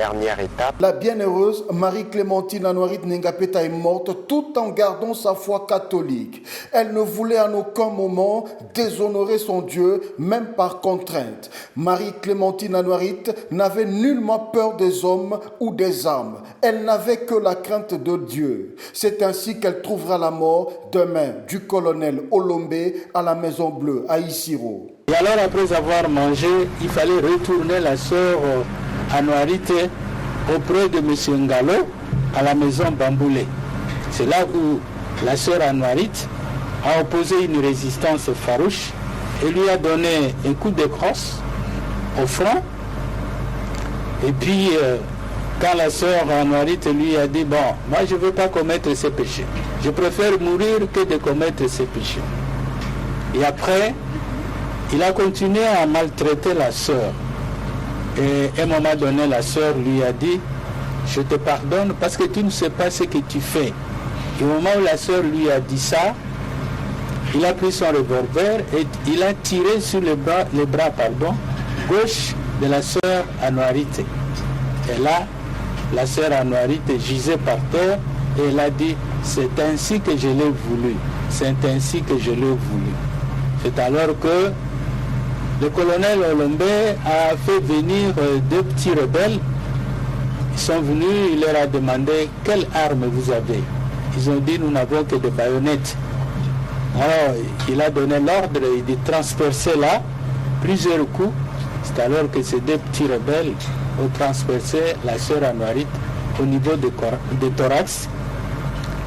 dernière étape. La bienheureuse Marie-Clémentine Anouarit Nengapeta est morte tout en gardant sa foi catholique. Elle ne voulait en aucun moment déshonorer son Dieu, même par contrainte. Marie-Clémentine Anouarit n'avait nullement peur des hommes ou des âmes. Elle n'avait que la crainte de Dieu. C'est ainsi qu'elle trouvera la mort demain du colonel Olombe à la Maison Bleue, à Isiro. Et alors, après avoir mangé, il fallait retourner la sœur Anouarit auprès de M. Ngalo à la maison Bamboulé. C'est là où la sœur Anouarit a opposé une résistance farouche et lui a donné un coup de crosse au front. Et puis, quand la sœur Anouarit lui a dit, bon, moi je ne veux pas commettre ces péchés. Je préfère mourir que de commettre ces péchés. Et après, il a continué à maltraiter la sœur. Et à un moment donné, la sœur lui a dit, je te pardonne parce que tu ne sais pas ce que tu fais. Et au moment où la sœur lui a dit ça, il a pris son revolver et il a tiré sur le bras gauche de la sœur Anouarit. Et là, la sœur Anouarit gisait par terre et elle a dit, c'est ainsi que je l'ai voulu. C'est ainsi que je l'ai voulu. C'est alors que le colonel Olombe a fait venir deux petits rebelles. Ils sont venus, il leur a demandé quelle arme vous avez. Ils ont dit nous n'avons que des baïonnettes. Alors il a donné l'ordre de transpercer là plusieurs coups. C'est alors que ces deux petits rebelles ont transpercé la sœur Anouarit au niveau de thorax,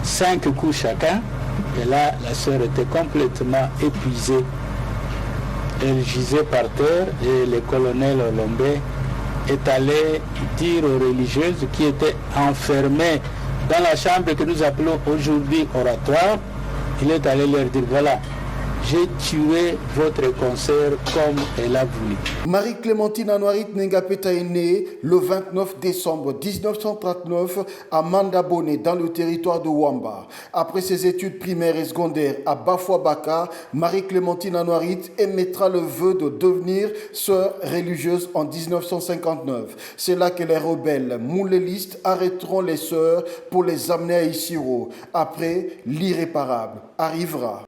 5 coups chacun. Et là, la sœur était complètement épuisée. Elle gisait par terre et le colonel Olombe est allé dire aux religieuses qui étaient enfermées dans la chambre que nous appelons aujourd'hui oratoire, il est allé leur dire, voilà, j'ai tué votre concert comme elle a voulu. Marie-Clémentine Anouarit Nengapeta est née le 29 décembre 1939 à Mandabone, dans le territoire de Wamba. Après ses études primaires et secondaires à Bafouabaka, Marie-Clémentine Anouarit émettra le vœu de devenir sœur religieuse en 1959. C'est là que les rebelles moulélistes arrêteront les sœurs pour les amener à Isiro. Après, l'irréparable arrivera.